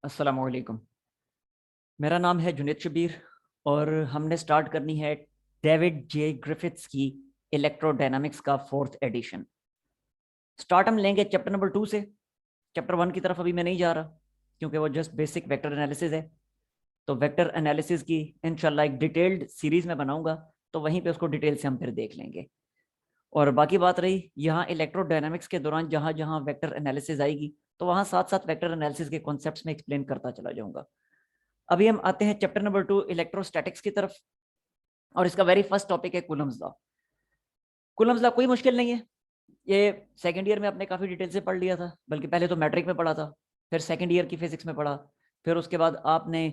अस्सलाम वालेकुम। मेरा नाम है जुनेद शबीर और हमने स्टार्ट करनी है डेविड जे ग्रिफिथ्स की इलेक्ट्रोडायनामिक्स का फोर्थ एडिशन। स्टार्ट हम लेंगे चैप्टर नंबर 2 से। चैप्टर 1 की तरफ अभी मैं नहीं जा रहा क्योंकि वो जस्ट बेसिक वेक्टर एनालिसिस है। तो वेक्टर एनालिसिस की इंशाल्लाह एक डिटेल्ड सीरीज में बनाऊंगा, तो वहीं पे उसको डिटेल से हम फिर देख लेंगे। और बाकी बात रही यहाँ इलेक्ट्रोडायनामिक्स के दौरान जहाँ जहाँ वेक्टर एनालिसिस आएगी, तो वहाँ साथ साथ वेक्टर एनालिसिस के कॉन्सेप्ट्स में एक्सप्लेन करता चला जाऊंगा। अभी हम आते हैं चैप्टर नंबर 2 इलेक्ट्रोस्टैटिक्स की तरफ, और इसका वेरी फर्स्ट टॉपिक है कूलम्स लॉ। कूलम्स लॉ कोई मुश्किल नहीं है, ये सेकंड ईयर में आपने काफ़ी डिटेल से पढ़ लिया था, बल्कि पहले तो मैट्रिक में पढ़ा था, फिर सेकंड ईयर की फिजिक्स में पढ़ा, फिर उसके बाद आपने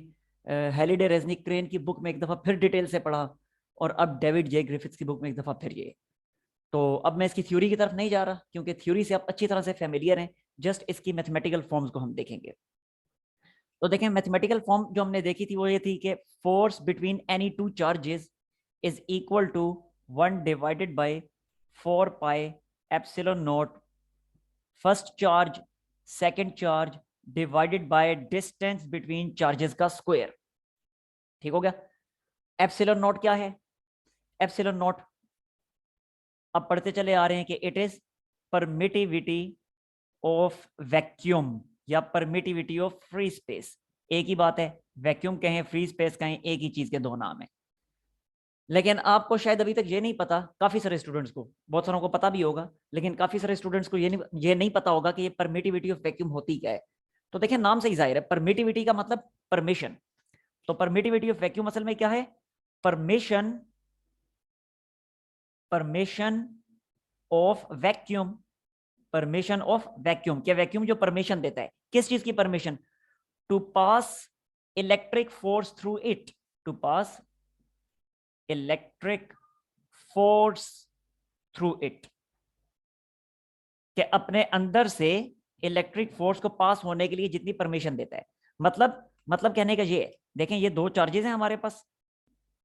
हेलिडे रेजनिक क्रेन की बुक में एक दफ़ा फिर डिटेल से पढ़ा, और अब डेविड जे ग्रिफिथ्स की बुक में एक दफ़ा फिर ये। तो अब मैं इसकी थ्योरी की तरफ नहीं जा रहा क्योंकि थ्योरी से आप अच्छी तरह से फेमिलियर हैं, जस्ट इसकी मैथमेटिकल फॉर्म्स को हम देखेंगे। तो देखें, मैथमेटिकल फॉर्म जो हमने देखी थी वो ये थी कि force between any two charges is equal to 1 divided by 4 pi epsilon nought first charge second charge divided by distance between charges का स्क्वायर। ठीक हो गया। एप्सिलॉन नॉट क्या है? एप्सिलॉन नॉट अब पढ़ते चले आ रहे हैं कि it is permittivity of vacuum या परमिटिविटी ऑफ फ्री स्पेस। एक ही बात है, वैक्यूम कहें फ्री स्पेस कहें, एक ही चीज के दो नाम है। लेकिन आपको शायद अभी तक ये नहीं पता, काफी सारे स्टूडेंट्स को, बहुत सारों को पता भी होगा, लेकिन काफी सारे स्टूडेंट्स को ये नहीं पता होगा कि ये परमिटिविटी ऑफ वैक्यूम होती क्या है। तो देखिए, नाम से ही जाहिर है, परमिटिविटी का मतलब परमिशन। तो परमिटिविटी ऑफ वैक्यूम असल में क्या है? Permission, permission of vacuum, permission of vacuum. क्या वैक्यूम जो परमिशन देता है, किस चीज की permission? To pass electric force through it, to pass electric force through it, कि अपने अंदर से इलेक्ट्रिक फोर्स को पास होने के लिए जितनी परमिशन देता है। मतलब कहने का ये है, देखें ये दो चार्जेस हैं हमारे पास,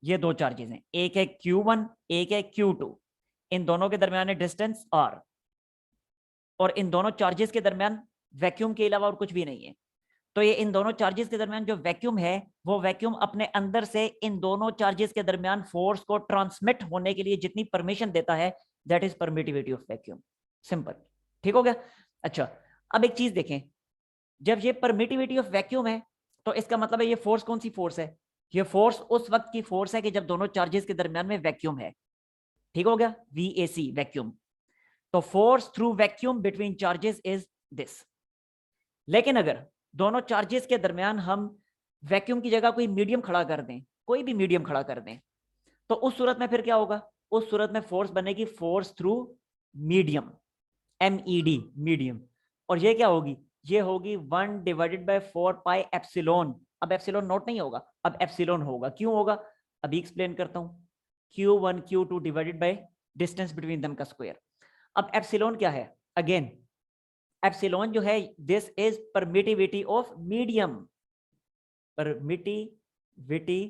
ये दो चार्जेस हैं, एक है Q1 एक है Q2। इन दोनों के दरमियान है डिस्टेंस R, और इन दोनों चार्जेस के दरमियान वैक्यूम के अलावा और कुछ भी नहीं है। तो ये इन दोनों चार्जेस के दरमियान जो वैक्यूम है, वो वैक्यूम अपने अंदर से इन दोनों चार्जेस के दरमियान फोर्स को ट्रांसमिट होने के लिए जितनी परमिशन देता है, that is permittivity of vacuum. Simple. ठीक हो गया। अच्छा, अब एक चीज देखें, जब ये परमिटिविटी ऑफ वैक्यूम है, तो इसका मतलब है ये फोर्स कौन सी फोर्स है? ये फोर्स उस वक्त की फोर्स है कि जब दोनों चार्जेस के दरमियान में वैक्यूम है। ठीक हो गया, VAC वैक्यूम। तो force through vacuum between charges is this. लेकिन अगर दोनों चार्जेस के दरमियान हम वैक्यूम की जगह कोई मीडियम खड़ा कर दें, कोई भी मीडियम खड़ा कर दें, तो उस सूरत में फिर क्या होगा? उस सूरत में फोर्स बनेगी force through medium, MED, medium. और ये क्या होगी? ये होगी 1 डिवाइडेड बाय 4 पाई एप्सिलॉन। अब एप्सिलॉन नॉट नहीं होगा, अब एप्सिलॉन होगा। क्यों होगा? अभी एक्सप्लेन करता हूं। Q1 Q2 divided by distance between them का स्क्वायर। अब एप्सिलॉन क्या है? अगेन, एप्सिलॉन जो है, this is permittivity of medium, permittivity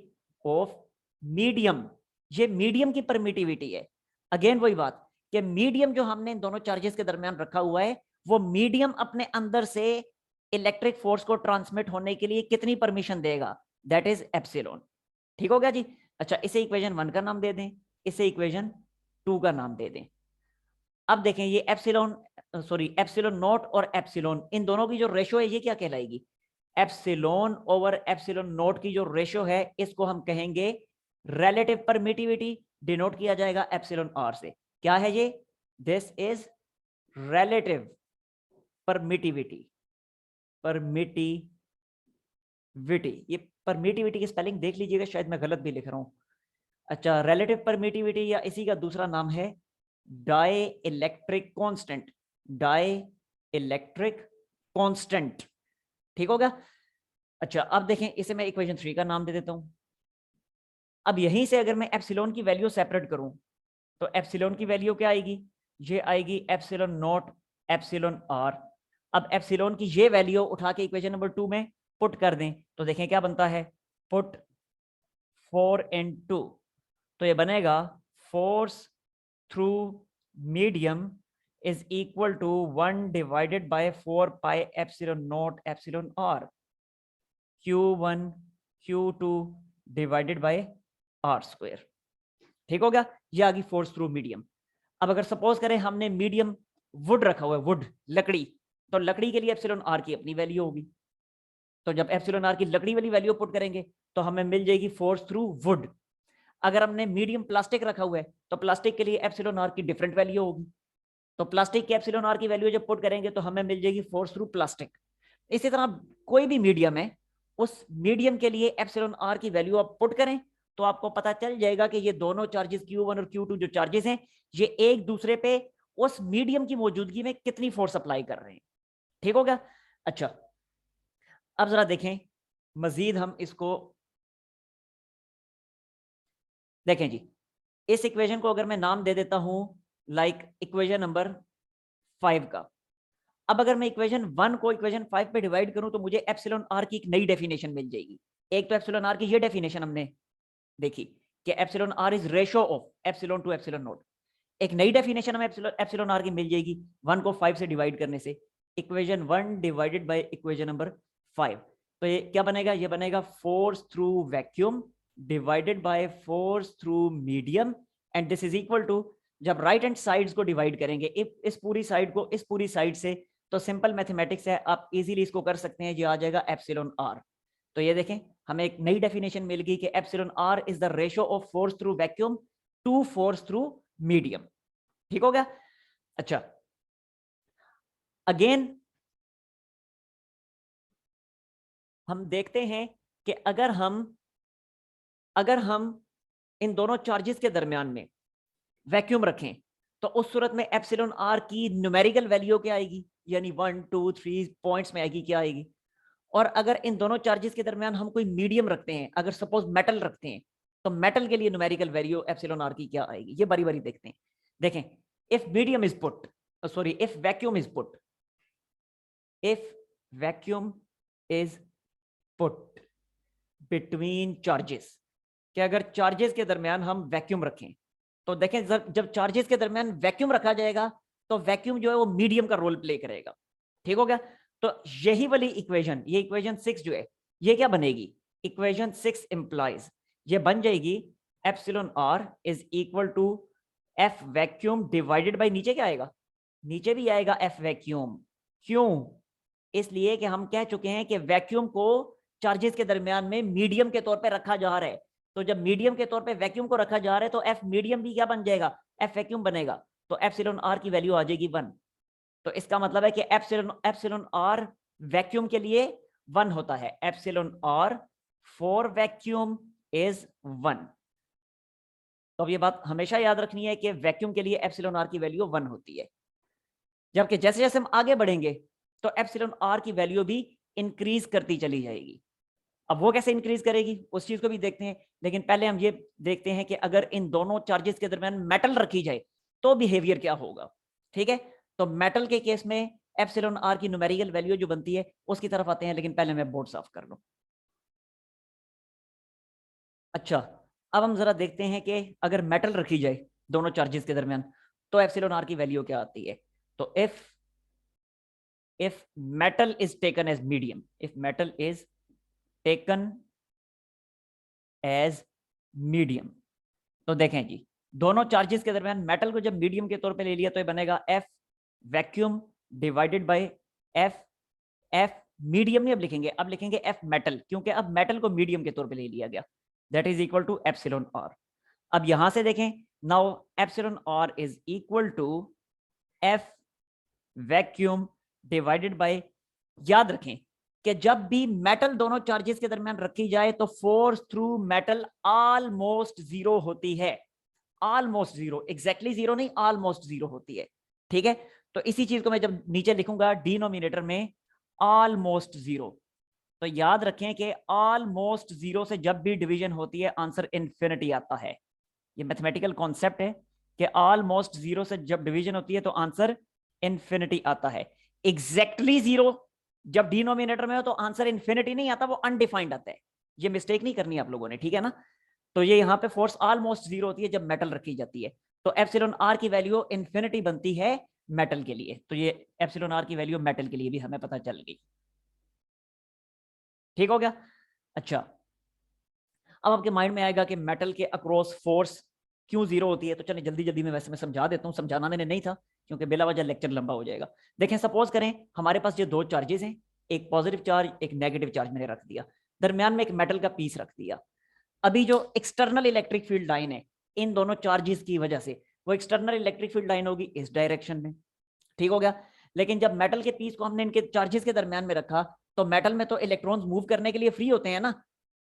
of medium. ये मीडियम की परमिटिविटी है। अगेन वही बात कि मीडियम जो हमने इन दोनों चार्जेस के दरमियान रखा हुआ है, वो मीडियम अपने अंदर से इलेक्ट्रिक फोर्स को ट्रांसमिट होने के लिए कितनी परमिशन देगा? That is epsilon. ठीक हो गया जी। अच्छा, इसे इक्वेशन 1 का नाम दे दें, इसे इक्वेशन 2 का नाम दे दें। अब देखें, ये एप्सिलॉन, सॉरी एप्सिलॉन नॉट और एप्सिलॉन, इन दोनों की जो रेशो है ये क्या कहलाएगी? एप्सिलॉन ओवर एप्सिलॉन नॉट की जो रेशो है, इसको हम कहेंगे रिलेटिव परमिटिविटी। डिनोट किया जाएगा एप्सिलॉन आर से। क्या है ये? This is relative permittivity, permittivity. ये परमिटिविटी की स्पेलिंग देख लीजिएगा, शायद मैं गलत भी लिख रहा हूं। अच्छा, रिलेटिव परमिटिविटी या इसी का दूसरा नाम है dielectric constant, dielectric constant. ठीक हो गया। अच्छा, अब देखें, इसे मैं इक्वेशन 3 का नाम दे देता हूं। अब यहीं से अगर मैं एप्सिलॉन की वैल्यू सेपरेट करूं, तो एप्सिलॉन की वैल्यू क्या आएगी? ये आएगी एप्सिलॉन नॉट एप्सिलॉन आर। अब एप्सिलॉन की ये वैल्यू उठा के इक्वेशन नंबर 2 में पुट कर दें, तो देखें क्या बनता है। पुट 4 × 2, तो ये बनेगा force through medium is equal to 1 divided by 4 pi epsilon nought epsilon R. Q1 Q2 divided by R square. ठीक हो गया, ये आ गई फोर्स थ्रू मीडियम। अब अगर सपोज करें हमने मीडियम वुड रखा हुआ है, वुड लकड़ी, तो लकड़ी के लिए एप्सिलॉन आर की अपनी वैल्यू होगी। तो जब एप्सिलॉन आर की लकड़ी वाली वैल्यू पुट करेंगे तो हमें मिल जाएगी फोर्स थ्रू वुड। अगर हमने मीडियम प्लास्टिक रखा हुआ है तो प्लास्टिक के लिए एप्सिलॉन आर की डिफरेंट वैल्यू होगी। तो प्लास्टिक के एप्सिलॉन आर की वैल्यू जब पुट करेंगे तो हमें मिल जाएगी फोर्स थ्रू प्लास्टिक। इसी तरह कोई भी मीडियम है, उस मीडियम के लिए एप्सिलॉन आर की वैल्यू आप पुट करें तो आपको पता चल जाएगा कि ये दोनों चार्जेस Q1 और Q2 जो चार्जेस हैं, ये एक दूसरे पे उस मीडियम की मौजूदगी में कितनी फोर्स अप्लाई कर रहे हैं। ठीक हो गया। अच्छा, अब जरा देखें मजीद, हम इसको देखें जी। इस इक्वेशन को अगर मैं नाम दे देता हूं लाइक इक्वेशन नंबर 5 का। अब अगर मैं इक्वेशन 1 को इक्वेशन 5 पे डिवाइड करूं तो मुझे एप्सिलॉन आर की एक नई डेफिनेशन मिल जाएगी। एक तो एप्सिलॉन आर की ये डेफिनेशन हमने देखी कि epsilon R is ratio of epsilon to epsilon nought. एक नई डेफिनेशन हमें एप्सिलॉन आर की मिल जाएगी 1 को 5 से डिवाइड करने से। Equation 1 divided by equation number 5, तो ये क्या बनेगा? ये बनेगा force through vacuum divided by force through medium, and this is equal to, जब राइट हैंड साइड्स को डिवाइड करेंगे इस पूरी साइड को इस पूरी साइड से, तो सिंपल मैथमेटिक्स है, आप इजीली इसको कर सकते हैं। ये आ जाएगा एप्सिलॉन आर। तो ये देखें हमें एक नई डेफिनेशन मिल गई कि epsilon R is the ratio of force through vacuum to force through medium. ठीक हो गया। अच्छा, अगेन हम देखते हैं कि अगर हम इन दोनों चार्जेस के दरमियान में वैक्यूम रखें तो उस सूरत में एप्सिलॉन आर की न्यूमेरिकल वैल्यू क्या आएगी, यानी 1 2 3 पॉइंट्स में आएगी, क्या आएगी। और अगर इन दोनों चार्जेस के दरमियान हम कोई मीडियम रखते हैं, अगर सपोज मेटल रखते हैं, तो मेटल के लिए न्यूमेरिकल वैल्यू एप्सिलॉन आर की क्या आएगी, ये बारी बारी देखते हैं। देखें, if medium is put, sorry, if vacuum is put, if vacuum is put between charges, कि अगर चार्जेस के दरमियान हम वैक्यूम रखें, तो देखें जब चार्जेस के दरमियान वैक्यूम रखा जाएगा तो वैक्यूम जो है वो मीडियम का रोल प्ले करेगा। ठीक हो गया। तो यही वाली इक्वेशन, ये इक्वेशन 6 जो है, ये क्या बनेगी? इक्वेशन 6 इंप्लाइज, ये बन जाएगी epsilon R is equal to F vacuum divided by, नीचे क्या आएगा? नीचे भी आएगा एफ वैक्यूम। क्यों? इसलिए कि हम कह चुके हैं कि वैक्यूम को चार्जेस के दरमियान में मीडियम के तौर पे रखा जा रहा है। तो जब मीडियम के तौर पे वैक्यूम को रखा जा रहा है तो एफ मीडियम भी क्या बन जाएगा? एफ वैक्यूम बनेगा। तो एप्सिलॉन आर की वैल्यू आ जाएगी 1। तो इसका मतलब है कि एप्सिलॉन आर वैक्यूम के लिए 1 होता है। Epsilon R for vacuum is 1। तो अब ये बात हमेशा याद रखनी है कि वैक्यूम के लिए एप्सिलॉन आर की वैल्यू 1 होती है। जबकि जैसे जैसे हम आगे बढ़ेंगे तो एप्सिलॉन आर की वैल्यू भी इंक्रीज करती चली जाएगी। अब वो कैसे इंक्रीज करेगी उस चीज को भी देखते हैं, लेकिन पहले हम ये देखते हैं कि अगर इन दोनों चार्जेस के दरमियान मेटल रखी जाए तो बिहेवियर क्या होगा। ठीक है, तो मेटल के केस में एप्सिलॉन आर की न्यूमेरिकल वैल्यू जो बनती है उसकी तरफ आते हैं, लेकिन पहले मैं बोर्ड साफ कर लूं। अच्छा, अब हम जरा देखते हैं कि अगर मेटल रखी जाए दोनों चार्जेस के दरमियान तो एप्सिलॉन आर की वैल्यू क्या आती है। तो if metal is taken as medium, if metal is taken as medium, तो देखें जी, दोनों चार्जेस के दरमियान मेटल को जब मीडियम के तौर पे ले लिया तो ये बनेगा F vacuum divided bye F medium नहीं अब लिखेंगे, अब लिखेंगे एफ मेटल, क्योंकि अब मेटल को मीडियम के तौर पे ले लिया गया, that is equal to epsilon R. अब यहां से देखें, now epsilon R is equal to F vacuum divided by, याद रखें कि जब भी मेटल दोनों चार्जेस के दरमियान रखी जाए तो force through metal almost zero होती है। ऑलमोस्ट जीरो, एग्जैक्टली जीरो नहीं, ऑलमोस्ट जीरो होती है। ठीक है, तो इसी चीज को मैं जब नीचे लिखूंगा डिनोमिनेटर में ऑलमोस्ट जीरो, तो याद रखें कि ऑलमोस्ट जीरो से जब भी डिवीजन होती है आंसर इन्फिनिटी आता है। ये मैथमेटिकल कॉन्सेप्ट है कि ऑलमोस्ट जीरो से जब डिवीजन होती है तो आंसर इन्फिनिटी आता है। एग्जैक्टली जीरो जब डिनोमिनेटर में हो तो आंसर इन्फिनिटी नहीं आता, वो अनडिफाइंड आता है। ये मिस्टेक नहीं करनी आप लोगों ने, ठीक है ना। तो ये यहाँ पे फोर्स ऑलमोस्ट जीरो होती है जब मेटल रखी जाती है, तो एप्सिलॉन आर की वैल्यू इन्फिनिटी बनती है मेटल के लिए। तो ये एप्सिलॉन आर की वैल्यू मेटल के लिए भी हमें पता चल गई। ठीक हो गया। अच्छा, अब आपके माइंड में आएगा कि मेटल के अक्रॉस फोर्स क्यों जीरो होती है, तो चलिए जल्दी जल्दी में वैसे मैं समझा देता हूँ, समझाना मैंने नहीं था क्योंकि बेला वजह लेक्चर लंबा हो जाएगा। देखें, सपोज करें हमारे पास ये दो चार्जेस हैं, एक पॉजिटिव चार्ज एक नेगेटिव चार्ज मैंने रख दिया, दरमियान में एक मेटल का पीस रख दिया। अभी जो एक्सटर्नल इलेक्ट्रिक फील्ड लाइन है इन दोनों चार्जेस की वजह से, वो एक्सटर्नल इलेक्ट्रिक फील्ड लाइन होगी इस डायरेक्शन में, ठीक हो गया। लेकिन जब मेटल के पीस को हमने इनके चार्जेस के दरमियान में रखा, तो मेटल में तो इलेक्ट्रॉन्स मूव करने के लिए फ्री होते हैं ना,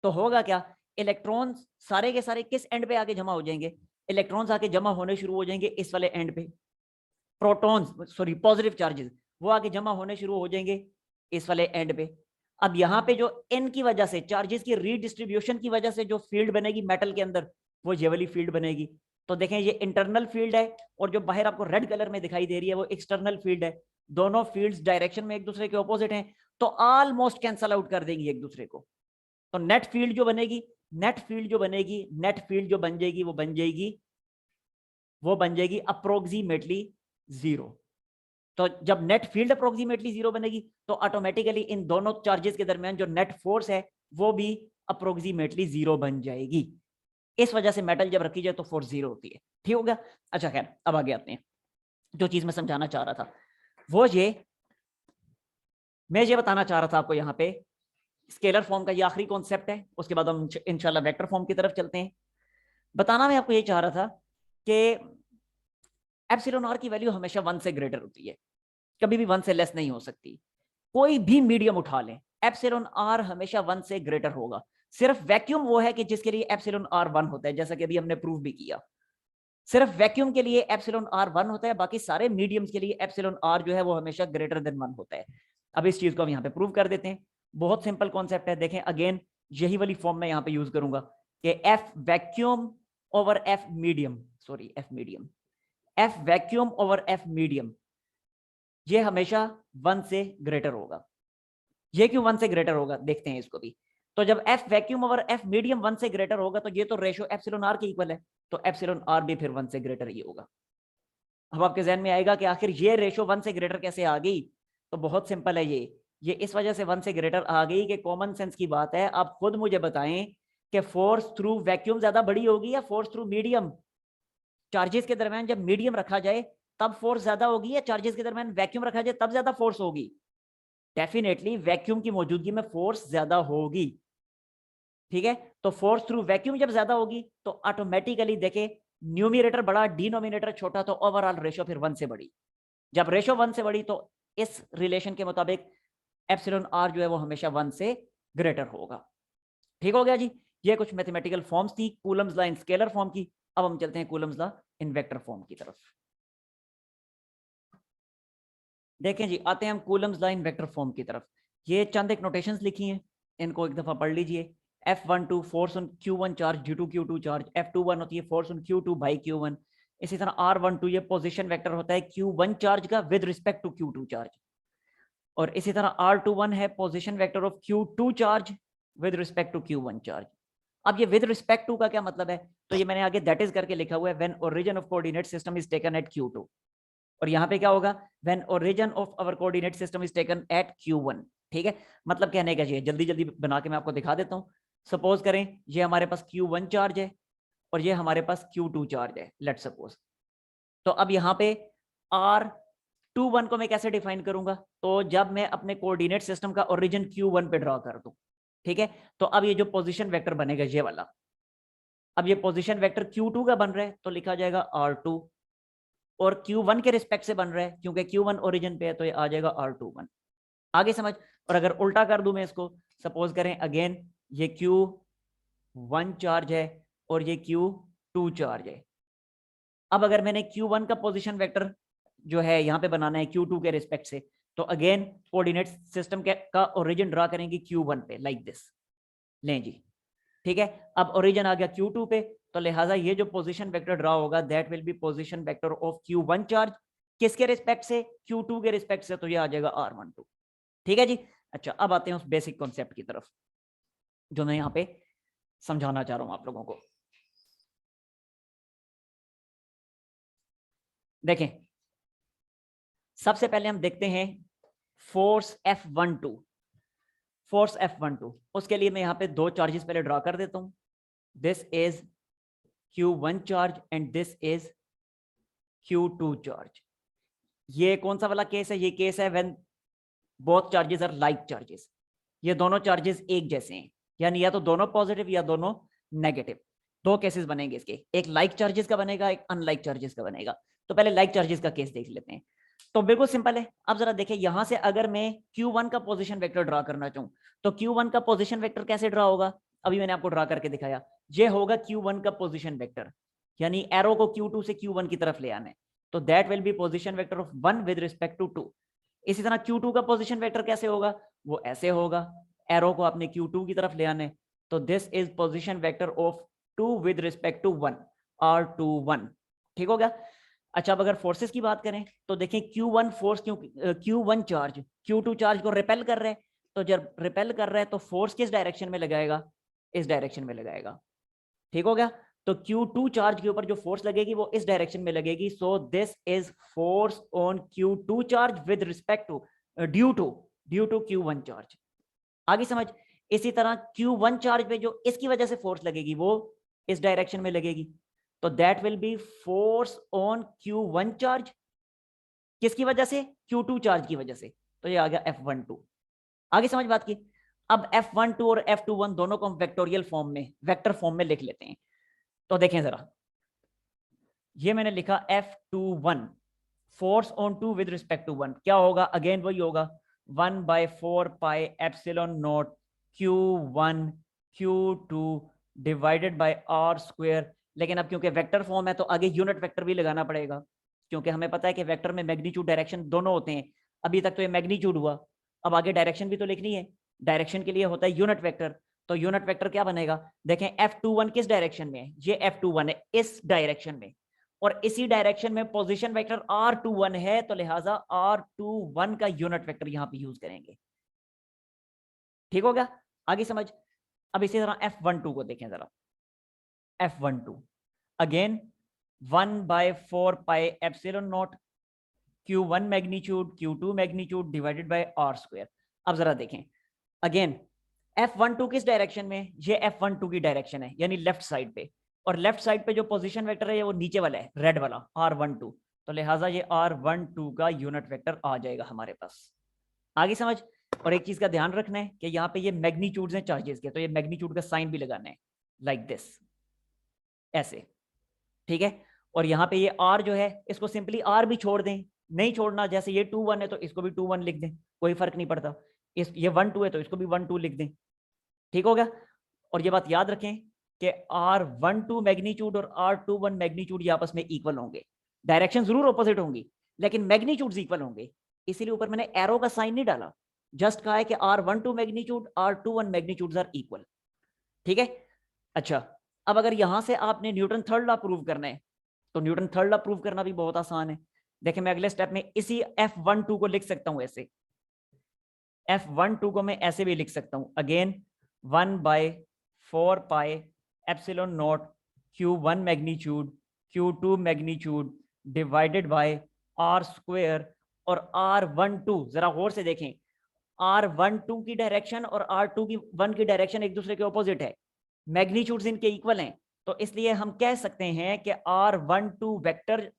तो होगा क्या, इलेक्ट्रॉन्स सारे के सारे किस एंड पे आके जमा हो जाएंगे, इलेक्ट्रॉन्स आके जमा होने शुरू हो जाएंगे इस वाले एंड पे, प्रोटॉन्स सॉरी पॉजिटिव चार्जेस वो आके जमा होने शुरू हो जाएंगे इस वाले एंड पे। अब यहाँ पे जो एन की वजह से, चार्जेस की रीडिस्ट्रीब्यूशन की वजह से जो फील्ड बनेगी मेटल के अंदर, वो ये वाली फील्ड बनेगी। तो देखें ये इंटरनल फील्ड है और जो बाहर आपको रेड कलर में दिखाई दे रही है वो एक्सटर्नल फील्ड है। दोनों फील्ड्स डायरेक्शन में एक दूसरे के ऑपोजिट हैं, तो ऑलमोस्ट कैंसल आउट कर देंगी एक दूसरे को। तो नेट फील्ड जो बनेगी, नेट फील्ड जो बनेगी, नेट फील्ड जो बन जाएगी वो बन जाएगी अप्रोक्सीमेटली जीरो। तो जब नेट फील्ड अप्रोक्सीमेटली जीरो बनेगी तो ऑटोमेटिकली इन दोनों चार्जेस के दरमियान जो नेट फोर्स है वो भी अप्रोक्सीमेटली जीरो बन जाएगी। इस वजह से मेटल जब रखी जाए तो फोर्स जीरो होती है, ठीक हो गया। अच्छा खैर, अब आगे आते हैं। जो चीज मैं समझाना चाह रहा था वो मैं ये बताना चाह रहा था आपको यहाँ पे, स्केलर फॉर्म का ये आखिरी कॉन्सेप्ट है, उसके बाद हम इंशाल्लाह वेक्टर फॉर्म की तरफ चलते हैं। बताना मैं आपको ये चाह रहा था कि एप्सिलॉन आर की वैल्यू हमेशा 1 से ग्रेटर होती है, कभी भी 1 से लेस नहीं हो सकती। कोई भी मीडियम उठा लें, एप्सिलॉन आर हमेशा 1 से ग्रेटर होगा। सिर्फ वैक्यूम वो है कि जिसके लिए एप्सिलॉन आर 1 होता है, जैसा कि अभी हमने प्रूव भी किया। सिर्फ वैक्यूम के लिए एप्सिलॉन आर 1 होता है, बाकी सारे मीडियम्स के लिए एप्सिलॉन आर जो है वो हमेशा ग्रेटर देन 1 होता है। अब इस चीज को हम यहाँ पे प्रूव कर देते हैं। बहुत सिंपल कॉन्सेप्ट है, देखें अगेन यही वाली फॉर्म में यहाँ पे यूज करूंगा कि F vacuum over F medium, sorry F medium, F vacuum over F medium ये हमेशा 1 से ग्रेटर होगा। ये क्यों 1 से ग्रेटर होगा देखते हैं इसको भी। तो जब F vacuum over F medium 1 से ग्रेटर होगा तो ये तो रेशियो एप्सिलॉन आर के इक्वल है, तो एप्सिलॉन आर भी फिर 1 से ग्रेटर ही होगा। अब आपके जहन में आएगा कि आखिर ये रेशियो 1 से ग्रेटर कैसे आ गई, तो बहुत सिंपल है ये इस वजह से 1 से ग्रेटर आ गई कि कॉमन सेंस की बात है। आप खुद मुझे बताएं कि फोर्स थ्रू वैक्यूम ज्यादा बड़ी होगी या फोर्स थ्रू मीडियम। चार्जेस के दरमियान जब मीडियम रखा जाए तब फोर्स ज्यादा होगी या चार्जेस के दरमियान वैक्यूम रखा जाए तब ज्यादा फोर्स होगी? डेफिनेटली वैक्यूम की मौजूदगी में फोर्स ज्यादा होगी, ठीक है। तो फोर्स थ्रू वैक्यूम जब ज्यादा होगी तो ऑटोमेटिकली देखे न्यूमिरेटर बड़ा डिनोमिनेटर छोटा, तो ओवरऑल रेशियो फिर 1 से बड़ी। जब रेशियो 1 से बड़ी तो इस रिलेशन के मुताबिक एप्सिलॉन आर जो है वो हमेशा 1 से ग्रेटर होगा, ठीक हो गया जी। ये कुछ मैथमेटिकल फॉर्म्स थी Coulomb's law in scalar form की। अब हम चलते हैं Coulomb's law in vector form की तरफ। देखें जी, आते हैं हम Coulomb's law in vector form की तरफ। ये चंद एक नोटेशंस लिखी हैं, इनको एक दफा पढ़ लीजिए। F12 force on Q1 charge due to Q2 charge, F21 होती है force on Q2 by Q1। इसी तरह R12 ये पोजीशन वेक्टर होता है Q1 चार्ज का with respect to Q2 charge, और इसी तरह R21 है position vector of Q2 charge with respect to Q1 charge. अब ये विद रिस्पेक्ट टू का क्या मतलब है, तो ये मैंने आगे दैट इज करके लिखा हुआ है when origin of coordinate system is taken at Q2, और यहाँ पे क्या होगा when origin of our coordinate system is taken at Q1, ठीक है। मतलब कहने का ये जल्दी जल्दी बना के मैं आपको दिखा देता हूँ। सपोज करें ये हमारे पास Q1 चार्ज है और ये हमारे पास Q2 चार्ज है, लेट सपोज। तो अब यहाँ पे R21 को मैं कैसे डिफाइन करूंगा, तो जब मैं अपने कोऑर्डिनेट सिस्टम का ओरिजिन Q1 पे ड्रॉ कर दूं, ठीक है। तो अब ये जो पोजीशन वेक्टर बनेगा ये वाला, अब ये पोजीशन वेक्टर Q2 का बन रहा है तो लिखा जाएगा R2, और Q1 के रिस्पेक्ट से बन रहा है क्योंकि Q1 ओरिजिन पे है तो ये आ जाएगा R21। आगे समझ। और अगर उल्टा कर दूं मैं इसको, सपोज करें अगेन ये Q1 चार्ज है और ये Q2 चार्ज है। अब अगर मैंने Q1 का पोजीशन वेक्टर जो है यहाँ पे बनाना है Q2 के रिस्पेक्ट से, तो अगेन कोऑर्डिनेट सिस्टम का ओरिजिन ड्रा करेंगे Q1 पे लाइक दिस, लें जी, ठीक है। अब ओरिजिन आ गया Q2 पे, तो लिहाजा ये जो पोजीशन वेक्टर ड्रा होगा that will be position vector of Q1 charge, किसके रिस्पेक्ट से, Q2 के रिस्पेक्ट से, तो ये आ जाएगा R12, ठीक है जी। अच्छा, अब आते हैं उस बेसिक कॉन्सेप्ट की तरफ जो मैं यहाँ पे समझाना चाह रहा हूँ आप लोगों को। देखें, सबसे पहले हम देखते हैं फोर्स F12। फोर्स F12, उसके लिए मैं यहाँ पे दो चार्जेस पहले ड्रा कर देता हूँ. This is Q1 charge and this is Q2 charge. ये कौन सा वाला केस है? ये केस है when both charges are like charges. ये दोनों चार्जेस एक जैसे हैं, यानी या तो दोनों पॉजिटिव या दोनों नेगेटिव. दो केसेस बनेंगे इसके, एक लाइक चार्जेस का बनेगा, एक अनलाइक चार्जेस का बनेगा. तो पहले लाइक चार्जेस का केस देख लेते हैं. तो बिल्कुल सिंपल है. अब जरा देखें, यहां से अगर मैं Q1 का पोजीशन वेक्टर ड्रा करना चाहूं तो Q1 का पोजीशन वेक्टर कैसे ड्रा होगा? अभी मैंने आपको ड्रा करके दिखाया. ये होगा Q1 का पोजीशन वेक्टर, यानी एरो को Q2 से Q1 की तरफ ले आना है. तो that will be position vector of 1 with respect to 2. इसी तरह Q2 का पोजीशन वेक्टर कैसे होगा? वो ऐसे होगा, एरो को आपने Q2 की तरफ ले आना है. तो this is position vector of 2 with respect to 1, R21. ठीक हो गया. अच्छा, अब अगर फोर्सेस की बात करें तो देखें Q1 फोर्स, क्योंकि Q1 चार्ज Q2 चार्ज को रिपेल कर रहे हैं, तो जब रिपेल कर रहा है तो फोर्स किस डायरेक्शन में लगाएगा? इस डायरेक्शन में लगाएगा. ठीक हो गया. तो Q2 चार्ज के ऊपर जो फोर्स लगेगी वो इस डायरेक्शन में लगेगी. So this is force on Q2 charge with respect to due to Q1 charge. आगे समझ. इसी तरह Q1 चार्ज पे जो इसकी वजह से फोर्स लगेगी वो इस डायरेक्शन में लगेगी. तो that will B force on Q1 charge. किसकी वजह से? Q2 चार्ज की वजह से. तो ये आ गया F12. आगे समझ बात की. अब F12 और F21 दोनों को हम वेक्टोरियल फॉर्म में, वेक्टर फॉर्म में लिख लेते हैं. तो देखें जरा, ये मैंने लिखा F21 force on 2 with respect to 1. क्या होगा? अगेन वही होगा, 1/4 pi epsilon nought Q1 Q2 divided by R square. लेकिन अब क्योंकि वेक्टर फॉर्म है तो आगे यूनिट वेक्टर भी लगाना पड़ेगा, क्योंकि हमें पता है कि वेक्टर में मैग्नीट्यूड डायरेक्शन दोनों होते हैं. अभी तक तो ये मैग्नीट्यूड हुआ, अब आगे डायरेक्शन भी तो लिखनी है. डायरेक्शन के लिए होता है यूनिट वेक्टर. तो यूनिट वेक्टर क्या बनेगा? देखें, F21 किस डायरेक्शन में है? ये F21 है इस डायरेक्शन में, और इसी डायरेक्शन में पोजीशन वेक्टर R21 है, तो लिहाजा R21 का यूनिट वेक्टर यहां पे यूज करेंगे. ठीक हो गया. आगे समझ. अब इसी तरह F12 को देखें जरा. F12 again 1/4 pi epsilon nought Q1 magnitude Q2 magnitude divided by R square. अब जरा देखें अगेन, F12 किस डायरेक्शन में? ये F12 की डायरेक्शन है, यानी लेफ्ट साइड पे. और लेफ्ट साइड पे जो पोजीशन वेक्टर है वो नीचे वाला है, रेड वाला, R12. तो लिहाजा ये R12 का यूनिट वेक्टर आ जाएगा हमारे पास. आगे समझ. और एक चीज का ध्यान रखना है कि यहाँ पे ये मैग्नीट्यूड्स हैं चार्जेस के, तो ये मैग्नीट्यूड का साइन भी लगाना है, लाइक दिस, ऐसे. ठीक है. और यहाँ पे ये R जो है, इसको सिंपली R भी छोड़ दें, नहीं छोड़ना. जैसे ये 2 1 है तो इसको भी 2 1 लिख दें, कोई फर्क नहीं पड़ता. ये 1 2 है तो इसको भी 1 2 लिख दें. ठीक हो गया. और ये बात याद रखें कि R12 मैग्नीट्यूड और R21 मैग्नीट्यूड ये आपस में इक्वल होंगे. डायरेक्शन जरूर ऑपोजिट होंगी लेकिन मैग्नीट्यूड्स इक्वल होंगे. इसीलिए ऊपर मैंने एरो का साइन नहीं डाला, जस्ट कहा है कि R12 magnitude R21 magnitudes are equal. ठीक है. अच्छा, अब अगर यहां से आपने न्यूटन थर्ड लॉ प्रूव करना है तो न्यूटन थर्ड लॉ प्रूव करना भी बहुत आसान है. देखिए, मैं अगले स्टेप में इसी F12 को लिख सकता हूं ऐसे. F12 को मैं ऐसे भी लिख सकता हूं, again 1/4 pi epsilon nought Q1 magnitude Q2 magnitude divided by R square. और R12 जरा गौर से देखें, R12 की डायरेक्शन और R21 की डायरेक्शन एक दूसरे के ऑपोजिट है, मैग्नीट्यूड्स इनके इक्वल हैं. तो इसलिए हम कह सकते हैं कि R12 vector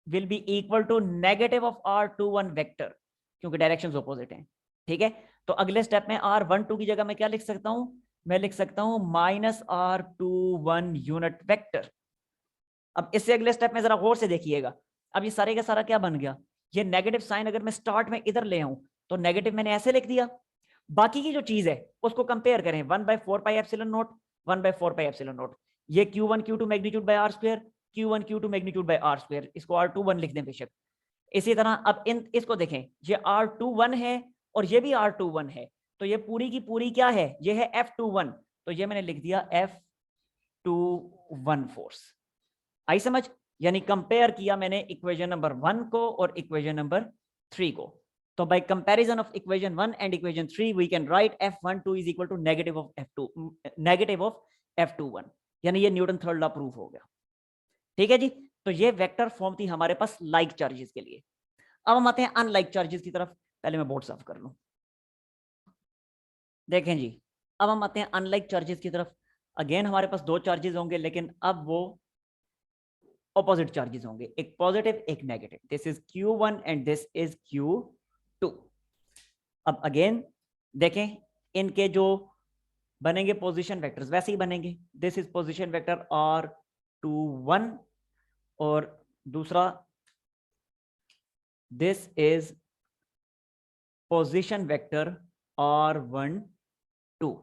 will be equal to negative of R21 vector, क्योंकि डायरेक्शंस ऑपोजिट हैं. ठीक है. तो अगले स्टेप में R12 की जगह मैं क्या लिख सकता हूं? मैं लिख सकता हूं -R21 यूनिट वेक्टर. अब इससे अगले स्टेप में जरा गौर से देखिएगा. अब ये सारे का सारा क्या बन गया? ये नेगेटिव साइन अगर मैं स्टार्ट में इधर ले आऊं तो नेगेटिव मैंने ऐसे लिख दिया. बाकी की जो चीज है उसको कंपेयर करें, 1/4 pi epsilon nought 1/4 pi epsilon nought. ये Q1 Q2 magnitude by R square, Q1 Q2 magnitude by R square, इसको R21 लिख दें बेशक. इसी तरह अब इसको देखें, ये R21 है और ये भी R21 है, तो ये पूरी की पूरी क्या है? ये है F21. तो ये मैंने लिख दिया F21 फोर्स. आई समझ. यानी कंपेयर किया मैंने इक्वेशन नंबर 1 को और इक्वेशन नंबर 3 को. तो by comparison of equation 1 and equation 3 we can write F12 is equal to negative of F21. यानी ये न्यूटन थर्ड लॉ प्रूफ हो गया. ठीक है जी. तो ये वेक्टर फॉर्म थी हमारे पास लाइक चार्जेस के लिए. अब हम आते हैं अनलाइक चार्जेस की तरफ. पहले मैं बोर्ड साफ कर लूं. देखें जी, अब हम आते हैं अनलाइक चार्जेस की तरफ। अगेन हमारे पास दो चार्जेस होंगे, लेकिन अब वो ऑपोजिट चार्जेस होंगे, एक पॉजिटिव एक negative. This is Q1 and this is Q2। अब अगेन देखें, इनके जो बनेंगे पोजीशन वेक्टर्स वैसे ही बनेंगे। This is position vector R21 और दूसरा this is position vector R12।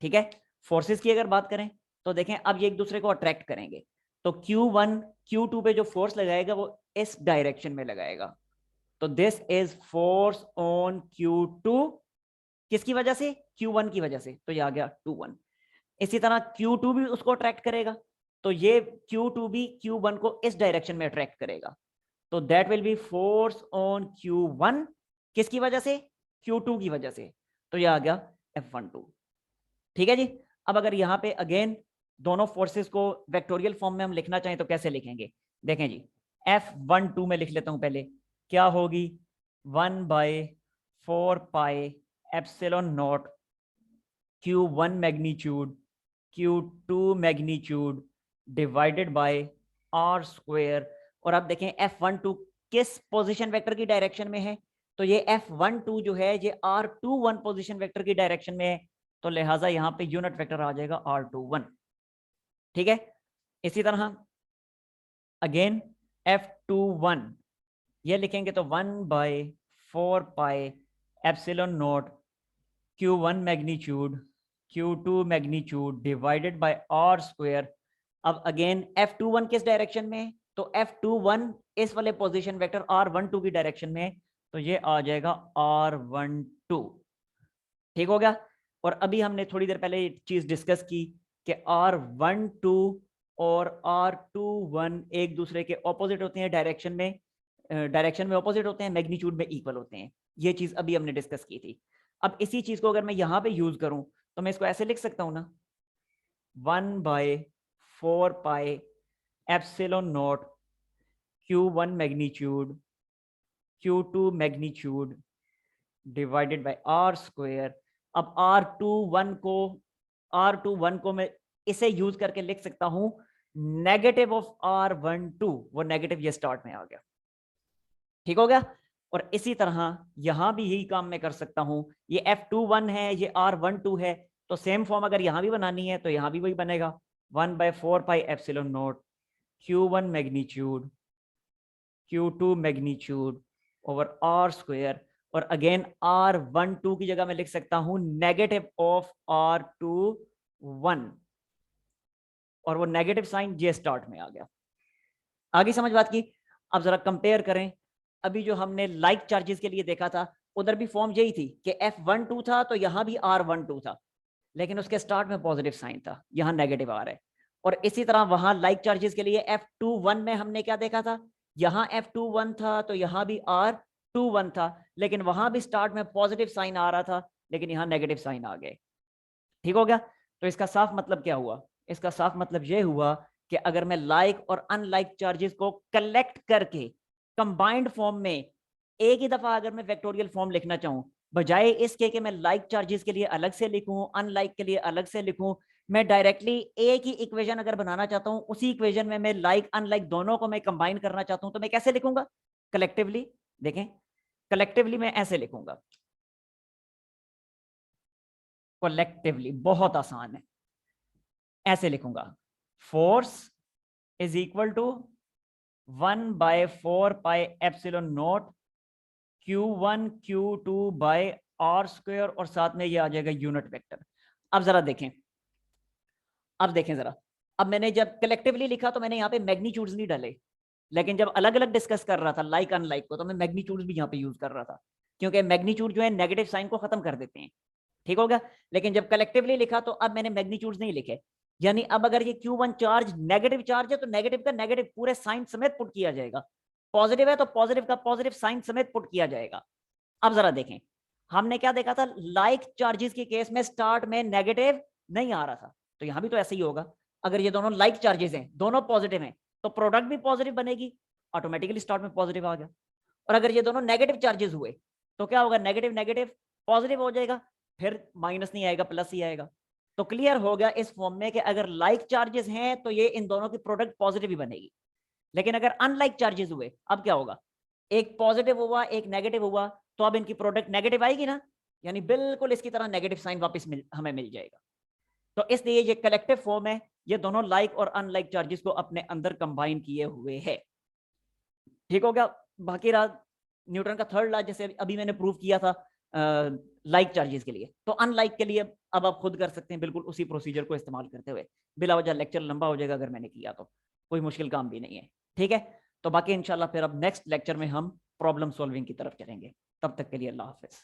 ठीक है। फोर्सेस की अगर बात करें तो देखें, अब ये एक दूसरे को अट्रैक्ट करेंगे, तो Q1 Q2 पे जो फोर्स लगाएगा वो इस डायरेक्शन में लगाएगा। तो this is force on Q2, किसकी वजह से? Q1 की वजह से, तो ये आ गया 2-1। इसी तरह Q2 भी उसको अट्रैक्ट करेगा, तो ये Q2 भी Q1 को इस डायरेक्शन में अट्रैक्ट करेगा। तो that will B force on Q1, किसकी वजह से? Q2 की वजह से, तो ये आ गया F12। ठीक है जी। अब अगर यहाँ पे अगेन दोनों फोर्सेस को वेक्टोरियल फॉर्म में हम लिखना चाहें तो कैसे लिखेंगे? देखें जी, F12 में लिख लेता हूं पहले। क्या होगी? 1/4 epsilon nought Q1 magnitude Q2 magnitude divided by R square. और अब देखें F12 किस पोजीशन वेक्टर की डायरेक्शन में है? तो ये F12 जो है ये R21 पोजीशन वेक्टर की डायरेक्शन में है, तो लिहाजा यहाँ पे यूनिट वेक्टर आ जाएगा R21। ठीक है। इसी तरह अगेन F21 ये लिखेंगे तो 1/4 epsilon nought Q1 magnitude Q2 magnitude divided by R square. अब अगेन F21 किस डायरेक्शन में है? तो F21 इस वाले पोजीशन वेक्टर R12 की डायरेक्शन में है, तो ये आ जाएगा R12। ठीक हो गया। और अभी हमने थोड़ी देर पहले चीज डिस्कस की कि R12 और R21 एक दूसरे के ऑपोजिट होते हैं, डायरेक्शन में ऑपोजिट होते हैं, मैग्नीट्यूड में इक्वल होते हैं। ये चीज अभी हमने डिस्कस की थी। अब इसी चीज को अगर मैं यहां पे यूज करूं तो मैं इसको ऐसे लिख सकता हूं ना, 1/4 epsilon nought Q1 magnitude Q2 magnitude divided by R square. अब R21 को मैं इसे यूज करके लिख सकता हूं नेगेटिव ऑफ R12, वो नेगेटिव ये स्टार्ट में आ गया। ठीक हो गया। और इसी तरह यहां भी यही काम मैं कर सकता हूं, ये F21 है, ये R12 है, तो सेम फॉर्म अगर यहां भी बनानी है तो यहां भी वही बनेगा, 1/4 epsilon nought Q1 magnitude Q2 magnitude over R square. और अगेन R12 की जगह मैं लिख सकता हूं नेगेटिव ऑफ R21, और वो नेगेटिव साइन जे स्टार्ट में आ गया। आगे समझ बात की। अब जरा कंपेयर करें, अभी जो हमने लाइक चार्जेस के लिए देखा था उधर भी फॉर्म यही थी कि F12 था तो यहां भी R12 था, लेकिन उसके स्टार्ट में पॉजिटिव साइन था, यहां नेगेटिव आ रहा है। और इसी तरह वहां लाइक चार्जेस के लिए F21 में हमने क्या देखा था? यहां F21 था तो यहां भी R21 था, लेकिन वहां भी स्टार्ट में पॉजिटिव साइन आ रहा था, लेकिन यहां नेगेटिव साइन आ गए। ठीक हो गया। तो इसका साफ मतलब क्या हुआ? इसका साफ मतलब यह हुआ कि अगर मैं लाइक और अनलाइक चार्जेस को कलेक्ट करके कंबाइंड फॉर्म में एक ही दफा अगर मैं वेक्टोरियल फॉर्म लिखना चाहूं, बजाय इसके कि मैं लाइक चार्जेस के लिए अलग से लिखूं, अनलाइक के लिए अलग से लिखूं, मैं डायरेक्टली एक ही इक्वेशन अगर बनाना चाहता हूं, उसी इक्वेशन में मैं लाइक अनलाइक दोनों को मैं कंबाइन करना चाहता हूं, तो मैं कैसे लिखूंगा? कलेक्टिवली। देखें, कलेक्टिवली मैं ऐसे लिखूंगा, कलेक्टिवली बहुत आसान है, ऐसे लिखूंगा, force is equal to 1/4 epsilon nought Q1 Q2 by R square, और साथ में ये आ जाएगा यूनिट वेक्टर। अब जरा देखें, अब देखें जरा, अब मैंने जब कलेक्टिवली लिखा तो मैंने यहाँ पे मैग्नीट्यूड्स नहीं डाले, लेकिन जब अलग अलग डिस्कस कर रहा था लाइक अनलाइक को, तो मैं मैग्नीट्यूड्स भी यहाँ पे यूज कर रहा था, क्योंकि मैग्नीट्यूड जो है नेगेटिव साइन को खत्म कर देते हैं। ठीक हो गया। लेकिन जब कलेक्टिवली लिखा तो अब मैंने मैग्नीट्यूड्स नहीं लिखे, यानी अब अगर ये Q1 चार्ज नेगेटिव चार्ज है तो नेगेटिव का नेगेटिव पूरे साइन समेत पुट किया जाएगा, पॉजिटिव है तो पॉजिटिव का पॉजिटिव साइन समेत पुट किया जाएगा। अब जरा देखें, हमने क्या देखा था? लाइक चार्जेस के केस में स्टार्ट में नेगेटिव नहीं आ रहा था, तो यहां भी तो ऐसा ही होगा। अगर ये दोनों लाइक चार्जेस हैं, दोनों पॉजिटिव हैं, तो प्रोडक्ट भी पॉजिटिव बनेगी, ऑटोमेटिकली स्टार्ट में पॉजिटिव आ गया। और अगर ये दोनों नेगेटिव चार्जेस हुए तो क्या होगा? नेगेटिव नेगेटिव पॉजिटिव हो जाएगा, फिर माइनस नहीं आएगा, प्लस ही आएगा। तो क्लियर हो गया इस फॉर्म में कि अगर लाइक चार्जेस हैं तो ये इन दोनों की प्रोडक्ट पॉजिटिव ही बनेगी, लेकिन अगर अनलाइक चार्जेस हुए अब क्या होगा, एक पॉजिटिव हुआ एक नेगेटिव हुआ, तो अब इनकी प्रोडक्ट नेगेटिव आएगी ना, यानी बिल्कुल इसकी तरह नेगेटिव साइन वापस हमें मिल जाएगा। तो इसलिए ये कलेक्टिव फॉर्म है, ये दोनों लाइक और अनलाइक चार्जेस को अपने अंदर कंबाइन किए हुए है। ठीक हो गया। बाकी रहा न्यूटन का थर्ड लॉ, जैसे अभी मैंने प्रूव किया था लाइक चार्जेस के लिए, तो अनलाइक के लिए अब आप खुद कर सकते हैं बिल्कुल उसी प्रोसीजर को इस्तेमाल करते हुए। बिला वजह लेक्चर लंबा हो जाएगा अगर मैंने किया तो, कोई मुश्किल काम भी नहीं है। ठीक है, तो बाकी इंशाल्लाह फिर अब नेक्स्ट लेक्चर में हम प्रॉब्लम सॉल्विंग की तरफ चलेंगे। तब तक के लिए अल्लाह हाफिज।